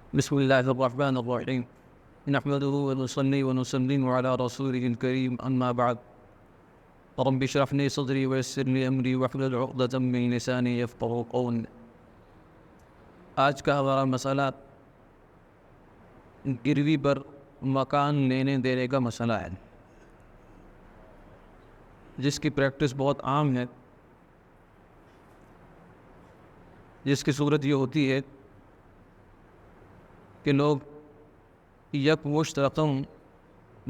بسم الله الرحمن الرحيم نحمده ونصلي ونسلم على رسوله الكريم أما بعد رب اشرح لي صدري ويسر لي أمري واحلل عقدة من لساني يفقهوا قولي. آج کا ہمارا مسئلہ گروی پر مکان لینے دینے کا مسئلہ ہے، جس کی پریکٹس بہت عام ہے، جس کی صورت یہ ہوتی ہے کہ لوگ یکمشت رقم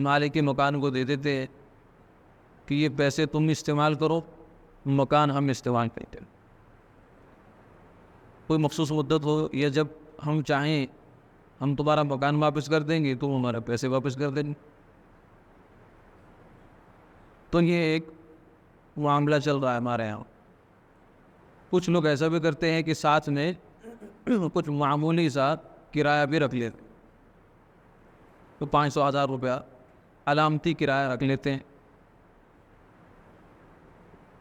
مالک مکان کو دے دیتے ہیں کہ یہ پیسے تم استعمال کرو، مکان ہم استعمال کرتے ہیں. کوئی مخصوص مدت ہو یا جب ہم چاہیں ہم تمہارا مکان واپس کر دیں گے، تم ہمارا پیسے واپس کر دیں گے. تو یہ ایک معاملہ چل رہا ہے ہمارے یہاں. کچھ لوگ ایسا بھی کرتے ہیں کہ ساتھ میں کچھ معمولی سا کرایہ بھی رکھ لیتے ہیں، تو 500,000 روپیہ علامتی کرایہ رکھ لیتے ہیں.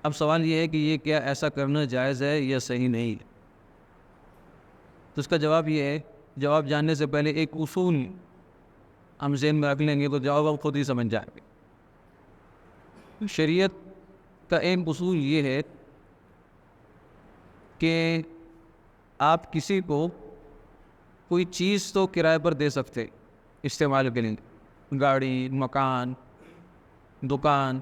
اب سوال یہ ہے کہ یہ کیا ایسا کرنا جائز ہے یا صحیح نہیں ہے؟ تو اس کا جواب یہ ہے، جواب جاننے سے پہلے ایک اصول ہم ذہن میں رکھ لیں گے تو جواب آپ خود ہی سمجھ جائیں گے. شریعت کا ایک اصول یہ ہے کہ آپ کسی کو کوئی چیز تو کرائے پر دے سکتے استعمال کے لیے، گاڑی، مکان، دکان،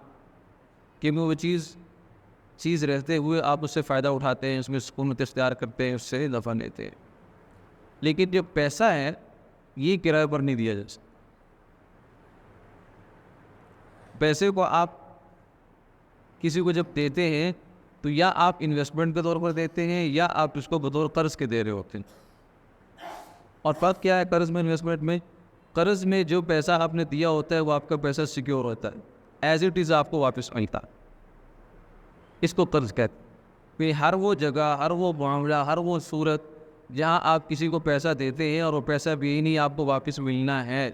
کہ وہ چیز رہتے ہوئے آپ اس سے فائدہ اٹھاتے ہیں، اس میں سکونت اختیار کرتے ہیں، اس سے نفع لیتے ہیں. لیکن جو پیسہ ہے یہ کرائے پر نہیں دیا جا سکتا. پیسے کو آپ کسی کو جب دیتے ہیں تو یا آپ انویسٹمنٹ کے طور پر دیتے ہیں یا آپ اس کو بطور قرض کے دے رہے ہوتے ہیں. اور فرق کیا ہے قرض میں انویسٹمنٹ میں؟ قرض میں جو پیسہ آپ نے دیا ہوتا ہے وہ آپ کا پیسہ سیکیور ہوتا ہے، ایز اٹ از آپ کو واپس ملتا ہے. اس کو قرض کہتے ہیں. کہ ہر وہ جگہ، ہر وہ معاملہ، ہر وہ صورت جہاں آپ کسی کو پیسہ دیتے ہیں اور وہ پیسہ بھی نہیں آپ کو واپس ملنا ہے،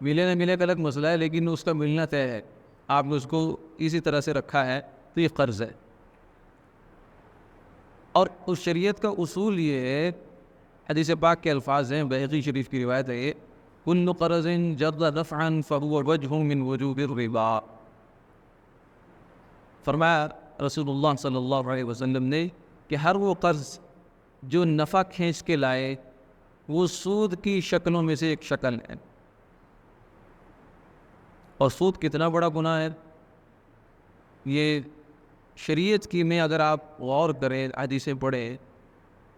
ملے نہ ملے کا الگ مسئلہ ہے، لیکن اس کا ملنا طے ہے، آپ نے اس کو اسی طرح سے رکھا ہے، تو یہ قرض ہے. اور اس شریعت کا اصول یہ ہے، حدیث پاک کے الفاظ ہیں، بحقی شریف کی روایت ہے، کل قرض جر نفعا فهو وجہ من وجوب الربا. فرمایا رسول اللہ صلی اللہ علیہ وسلم نے کہ ہر وہ قرض جو نفع کھینچ کے لائے وہ سود کی شکلوں میں سے ایک شکل ہے. اور سود کتنا بڑا گناہ ہے یہ شریعت کی میں اگر آپ غور کریں، حدیثیں پڑھیں،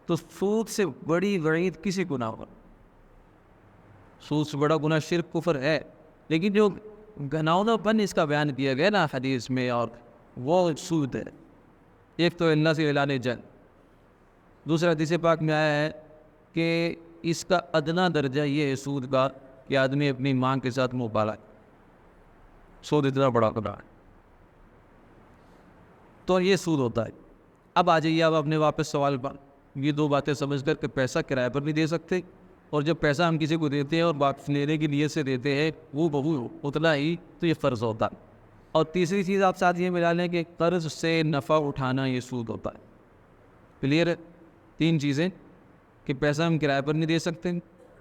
تو سود سے بڑی وعید کسی گناہ پر. سود سے بڑا گناہ شرک کفر ہے، لیکن جو گھناؤنا پن اس کا بیان کیا گیا نا حدیث میں، اور وہ سود ہے. ایک تو اللہ سے اعلان جنگ، دوسرا حدیث پاک میں آیا ہے کہ اس کا ادنا درجہ یہ ہے سود کا کہ آدمی اپنی ماں کے ساتھ منہ پالا. سود اتنا بڑا گناہ ہے، تو یہ سود ہوتا ہے. اب آ جائیے آپ اپنے واپس سوال پر. یہ دو باتیں سمجھ کر کہ پیسہ کرائے پر نہیں دے سکتے، اور جب پیسہ ہم کسی کو دیتے ہیں اور واپس لینے کی نیت سے دیتے ہیں وہ بہو اتنا ہی، تو یہ قرض ہوتا ہے. اور تیسری چیز آپ ساتھ یہ ملا لیں کہ قرض سے نفع اٹھانا یہ سود ہوتا ہے. کلیئر ہے؟ تین چیزیں کہ پیسہ ہم کرائے پر نہیں دے سکتے،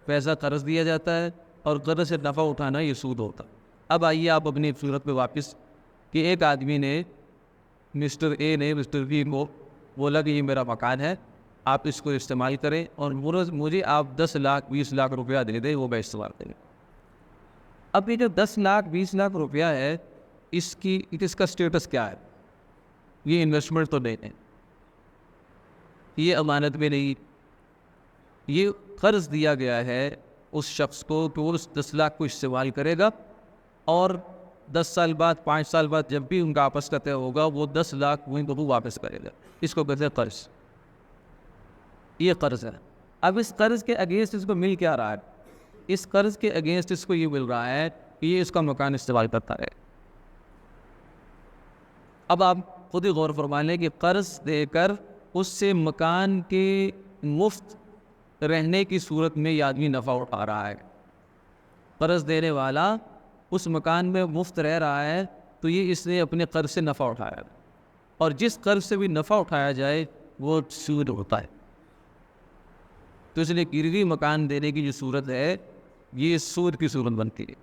پیسہ قرض دیا جاتا ہے، اور قرض سے نفع اٹھانا یہ سود ہوتا ہے. اب آئیے آپ اپنی صورت پہ واپس کہ ایک آدمی نے، مسٹر اے نے مسٹر بی کو بولا کہ یہ میرا مکان ہے، آپ اس کو استعمال کریں اور مجھے آپ 10 لاکھ 20 لاکھ روپیہ دے دیں، وہ میں استعمال کریں. اب یہ جو 10 لاکھ 20 لاکھ روپیہ ہے، اس کا سٹیٹس کیا ہے؟ یہ انویسٹمنٹ تو نہیں ہے، یہ امانت میں نہیں، یہ قرض دیا گیا ہے اس شخص کو کہ وہ اس 10 لاکھ کو استعمال کرے گا، اور 10 سال بعد 5 سال بعد جب بھی ان کا آپس کا طے ہوگا وہ 10 لاکھ وہیں بہو واپس کرے گا. اس کو کہتے ہیں قرض. یہ قرض ہے. اب اس قرض کے اگینسٹ اس کو مل کیا رہا ہے؟ اس قرض کے اگینسٹ اس کو یہ مل رہا ہے کہ یہ اس کا مکان استعمال کرتا ہے. اب آپ خود ہی غور فرما لیں کہ قرض دے کر اس سے مکان کے مفت رہنے کی صورت میں یہ آدمی نفع اٹھا رہا ہے. قرض دینے والا اس مکان میں مفت رہ رہا ہے، تو یہ اس نے اپنے قرض سے نفع اٹھایا. اور جس قرض سے بھی نفع اٹھایا جائے وہ سود ہوتا ہے. تو اس لیے گروی مکان دینے کی جو صورت ہے یہ سود کی صورت بنتی ہے.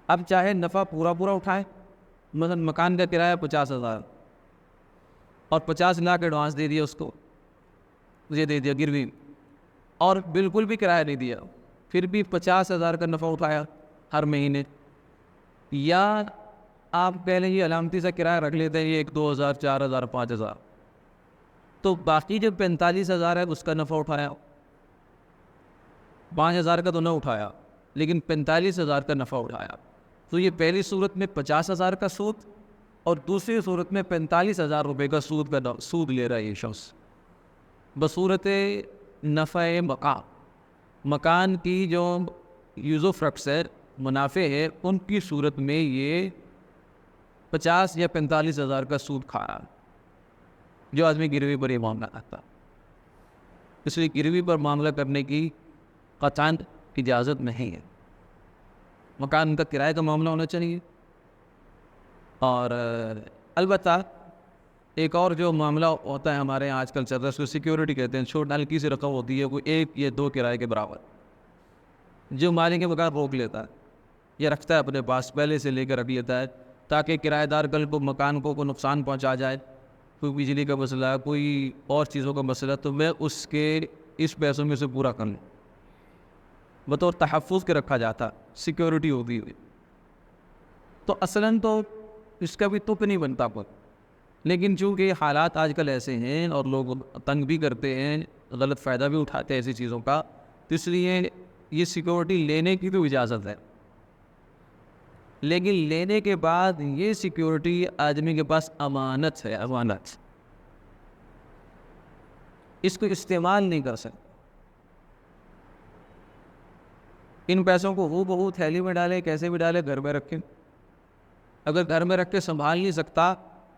اب چاہے نفع پورا اٹھائے، مثلا مکان کا کرایہ 50,000 اور 50 لاکھ ایڈوانس دے دیا اس کو، مجھے دے دیا گروی، اور بالکل بھی کرایہ نہیں دیا، پھر بھی 50,000 کا نفع اٹھایا ہر مہینے. یا آپ پہلے یہ علامتی سا کرایہ رکھ لیتے ہیں 1، 2,000، 4,000، 5,000، تو باقی جو 45,000 ہے اس کا نفع اٹھایا. 5,000 کا تو نہ اٹھایا لیکن 45,000 کا نفع اٹھایا. تو یہ پہلی صورت میں 50,000 کا سود اور دوسری صورت میں 45,000 روپے کا سود لے رہا ہے یہ شخص بصورت نفع مکان کی جو یوز و فروکس ہے، منافع ہے، ان کی صورت میں یہ 50 یا 45,000 کا سود کھا رہا جو آدمی گروی پر یہ معاملہ کرتا. اس لیے گروی پر معاملہ کرنے کی قطعاً اجازت نہیں ہے. مکان کا کرایہ کا معاملہ ہونا چاہیے. اور البتہ ایک اور جو معاملہ ہوتا ہے ہمارے یہاں آج کل چل رہا ہے، اس کو سیکیورٹی کہتے ہیں. چھوٹی ہلکی سی رقم ہوتی ہے، کوئی 1 یا 2 کرائے کے برابر، جو مالک مکان روک لیتا ہے یا رکھتا ہے اپنے پاس، پہلے سے لے کر رکھ لیتا ہے تاکہ کرایہ دار کل کو مکان کو کوئی نقصان پہنچا جائے، کوئی بجلی کا مسئلہ، کوئی اور چیزوں کا مسئلہ، تو میں اس پیسوں میں سے پورا کر لوں. بطور تحفظ کے رکھا جاتا، سیکیورٹی ہوتی ہوئی. تو اصلاً تو اس کا بھی تک نہیں بنتا پر، لیکن چونکہ حالات آج کل ایسے ہیں اور لوگ تنگ بھی کرتے ہیں، غلط فائدہ بھی اٹھاتے ہیں ایسی چیزوں کا، تو اس لیے یہ سیکیورٹی لینے کی تو اجازت ہے. لیکن لینے کے بعد یہ سیکیورٹی آدمی کے پاس امانت ہے، امانت، اس کو استعمال نہیں کر سکتے. ان پیسوں کو بہو تھیلی میں ڈالے، کیسے بھی ڈالے، گھر میں رکھیں. اگر گھر میں رکھ کے سنبھال نہیں سکتا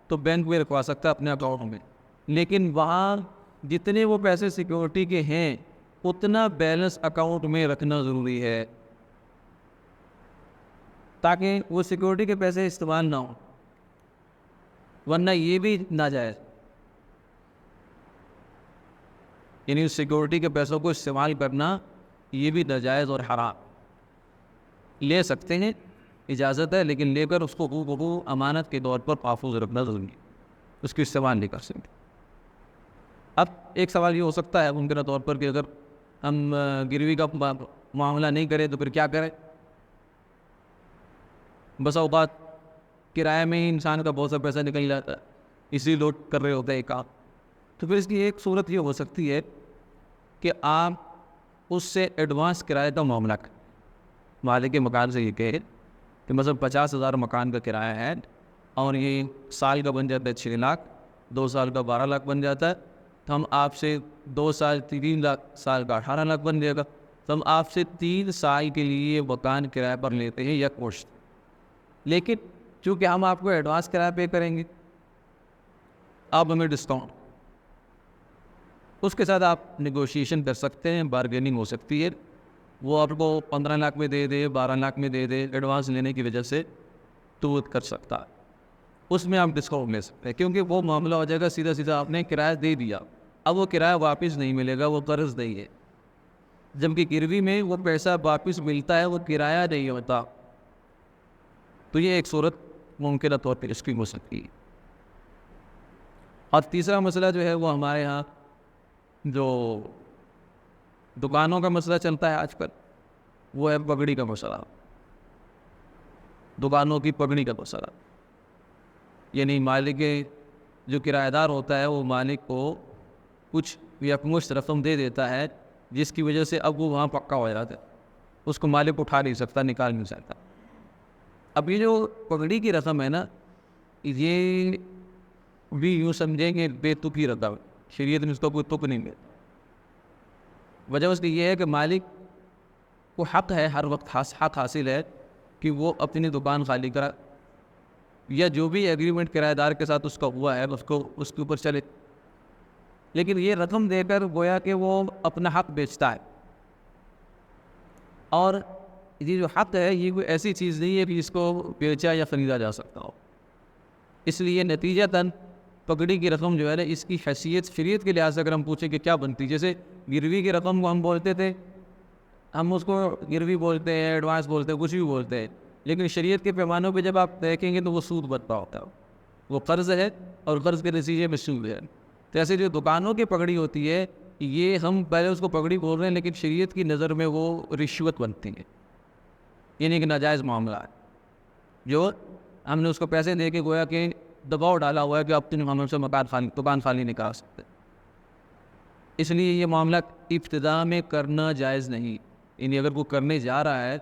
تو بینک میں رکھوا سکتا اپنے اکاؤنٹ میں، لیکن وہاں جتنے وہ پیسے سیکیورٹی کے ہیں اتنا بیلنس اکاؤنٹ میں رکھنا ضروری ہے تاکہ وہ سیکیورٹی کے پیسے استعمال نہ ہوں، ورنہ یہ بھی ناجائز. یعنی اس سیکیورٹی کے پیسوں کو استعمال کرنا یہ بھی ناجائز اور حرام. لے سکتے ہیں، اجازت ہے، لیکن لے کر اس کو امانت کے طور پر محفوظ رکھنا ضروری ہے، اس کو استعمال نہیں کر سکتے. اب ایک سوال یہ ہو سکتا ہے ممکنہ طور پر کہ اگر ہم گروی کا معاملہ نہیں کریں تو پھر کیا کریں؟ بس اوقات کرایہ میں ہی انسان کا بہت سا پیسہ نکل جاتا ہے، اسی لوٹ کر رہے ہوتے ہیں کام. تو پھر اس کی ایک صورت یہ ہو سکتی ہے کہ آپ اس سے ایڈوانس کرایہ کا معاملہ کریں. مالک کے مکان سے یہ کہے کہ مثلا 50,000 مکان کا کرایہ ہے اور یہ سال کا بن جاتا ہے 6 لاکھ، 2 سال کا 12 لاکھ بن جاتا ہے، تو ہم آپ سے 2 سال 3 لاکھ، سال کا 18 لاکھ بن جائے گا. تو ہم آپ سے 3 سال کے لیے مکان کرایہ پر لیتے ہیں یک مشت. لیکن چونکہ ہم آپ کو ایڈوانس کرایہ پے کریں گے، آپ ہمیں ڈسکاؤنٹ، اس کے ساتھ آپ نیگوشیشن کر سکتے ہیں، بارگیننگ ہو سکتی ہے. وہ آپ کو 15 لاکھ میں دے دے، 12 لاکھ میں دے دے، ایڈوانس لینے کی وجہ سے تو وہ کر سکتا ہے. اس میں آپ ڈسکاؤنٹ لے سکتے ہیں کیونکہ وہ معاملہ ہو جائے گا سیدھا آپ نے کرایہ دے دیا، اب وہ کرایہ واپس نہیں ملے گا، وہ قرض نہیں ہے. جبکہ گروی میں وہ پیسہ واپس ملتا ہے، وہ کرایہ نہیں ہوتا. تو یہ ایک صورت ممکنہ طور پہ اس کی ہو سکتی ہے. اور تیسرا مسئلہ جو ہے وہ ہمارے ہاں جو دکانوں کا مسئلہ چلتا ہے آج کل، وہ ہے پگڑی کا مسئلہ. دکانوں کی پگڑی کا مسئلہ، یعنی مالک جو کرایہ دار ہوتا ہے وہ مالک کو کچھ یکمشت رقم دے دیتا ہے جس کی وجہ سے اب وہ وہاں پکا ہو جاتا ہے، اس کو مالک اٹھا نہیں سکتا، نکال نہیں سکتا. اب یہ جو پگڑی کی رقم ہے نا، یہ بھی یوں سمجھیں کہ بے تکی رقم، شریعت میں اس کو کوئی تک نہیں ملتا. وجہ اس کی یہ ہے کہ مالک کو حق ہے، ہر وقت حق حاصل ہے کہ وہ اپنی دکان خالی کرا یا جو بھی ایگریمنٹ کرایہ دار کے ساتھ اس کا ہوا ہے اس کے اوپر چلے. لیکن یہ رقم دے کر گویا کہ وہ اپنا حق بیچتا ہے، اور یہ جو حق ہے یہ کوئی ایسی چیز نہیں ہے کہ اس کو بیچا یا خریدا جا سکتا ہو. اس لیے نتیجتاً پگڑی کی رقم جو ہے نا اس کی حیثیت شریعت کے لحاظ سے اگر ہم پوچھیں کہ کیا بنتی، جیسے گروی کی رقم کو ہم بولتے تھے، ہم اس کو گروی بولتے ہیں، ایڈوانس بولتے ہیں، کچھ بھی بولتے ہیں، لیکن شریعت کے پیمانوں پہ جب آپ دیکھیں گے تو وہ سود بنتا ہوتا ہے، وہ قرض ہے اور قرض کے نتیجے میں سود ہے۔ تو ایسے جو دکانوں کی پگڑی ہوتی ہے یہ ہم پہلے اس کو پگڑی بول رہے ہیں لیکن شریعت کی نظر میں وہ رشوت بنتی ہے، یعنی کہ ناجائز معاملہ ہے، جو ہم نے اس کو پیسے دے کے گویا کہ دباؤ ڈالا ہوا ہے کہ آپ 3 مہینوں سے دکان خالی نہیں کرا سکتے۔ اس لیے یہ معاملہ ابتدا میں کرنا جائز نہیں، یعنی اگر وہ کرنے جا رہا ہے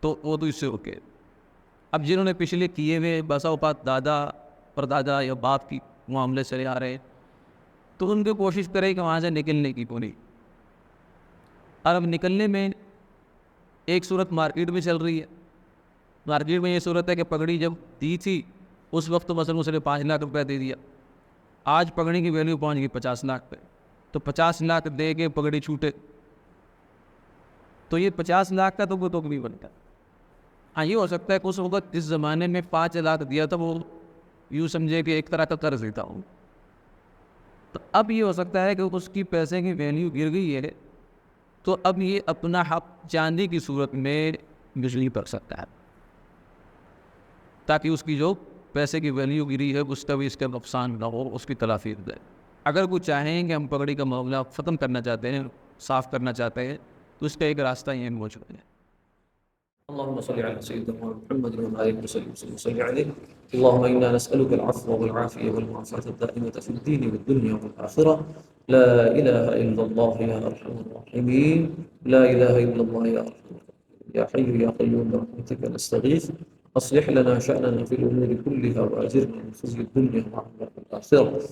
تو وہ تو اس سے رکے۔ اب جنہوں نے پچھلے کیے ہوئے بسا اوقات دادا پردادا یا باپ کی معاملے چلے آ رہے ہیں تو ان کی کوشش کرے کہ وہاں سے نکلنے کی پوری۔ اور اب نکلنے میں ایک صورت مارکیٹ میں چل رہی ہے، مارکیٹ میں یہ صورت ہے کہ پگڑی جب دی تھی اس وقت تو مثلاً اس نے 5 لاکھ روپے دے دیا، آج پگڑی کی ویلیو پہنچ گئی 50 لاکھ پہ، تو 50 لاکھ دے کے پگڑی چھوٹے تو یہ 50 لاکھ کا تو کوئی توق نہیں بنتا۔ ہاں یہ ہو سکتا ہے کہ اس وقت اس زمانے میں 5 لاکھ دیا تھا، وہ یوں سمجھے کہ ایک طرح کا قرض دیتا ہوں، تو اب یہ ہو سکتا ہے کہ اس کی پیسے کی ویلیو گر گئی ہے تو اب یہ اپنا حق چاندی کی صورت میں بجلی کر سکتا ہے تاکہ اس کی جو پیسے کی ویلیو گری ہے اس کا بھی اس کا نقصان نہ ہو، اس کی تلافی ہو جائے۔ اگر کوئی چاہیں کہ ہم پگڑی کا معاملہ ختم کرنا چاہتے ہیں، صاف کرنا چاہتے ہیں، تو اس کا ایک راستہ یہ موجود ہے۔ اللهم صل على سيدنا محمد وعلى آله وصحبه وسلم عليه. اللهم إنا نسألك العفو والعافية والمعافاة الدائمة في الدين والدنيا والآخرة. لا إله إلا الله يا أرحم الراحمين. لا إله إلا الله يا أرحم الراحمين. يا حي يا قيوم برحمتك نستغيث. أصلح لنا شأننا في الأمور كلها وأجرنا من خزي الدنيا وعذاب الآخرة.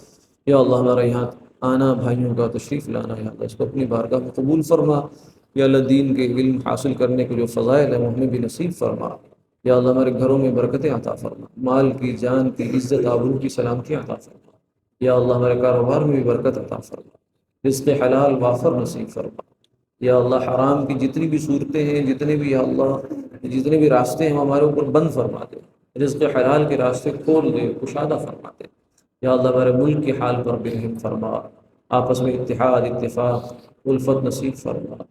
یا اللہ ہمارے یہاں آنا بھائیوں کا تشریف لانا یا اللہ اس کو اپنی بارگاہ میں قبول فرما۔ یا اللہ دین کے علم حاصل کرنے کے جو فضائل ہیں وہ ہمیں بھی نصیب فرما۔ یا اللہ ہمارے گھروں میں برکتیں عطا فرما، مال کی، جان کی، عزت آبرو کی سلامتی عطا فرما۔ یا اللہ ہمارے کاروبار میں بھی برکت عطا فرما، رزق حلال وافر نصیب فرما۔ یا اللہ حرام کی جتنی بھی صورتیں ہیں، جتنے بھی یا اللہ جتنے بھی راستے ہیں وہ ہمارے اوپر بند فرما دے، رزق حلال کے راستے کھول دے، کشادہ فرما دے۔ یا اللہ ہمارے ملک کے حال پر بھی رحم فرما، آپس میں اتحاد، اتفاق، الفت نصیب فرما،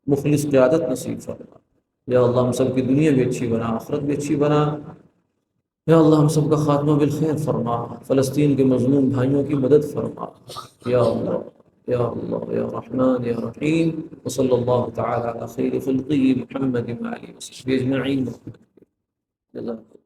مخلص قیادت نصیب فرما۔ یا اللہ ہم سب کی دنیا بھی اچھی بنا، آخرت بھی اچھی بنا۔ یا اللہ ہم سب کا خاتمہ بالخیر فرما، فلسطین کے مظلوم بھائیوں کی مدد فرما۔ یا اللہ یا اللہ یا رحمان یا رحیم، وصلی اللہ تعالی علی خیر خلقہ محمد وعلی وصحبہ اجمعین۔ جزاک اللہ۔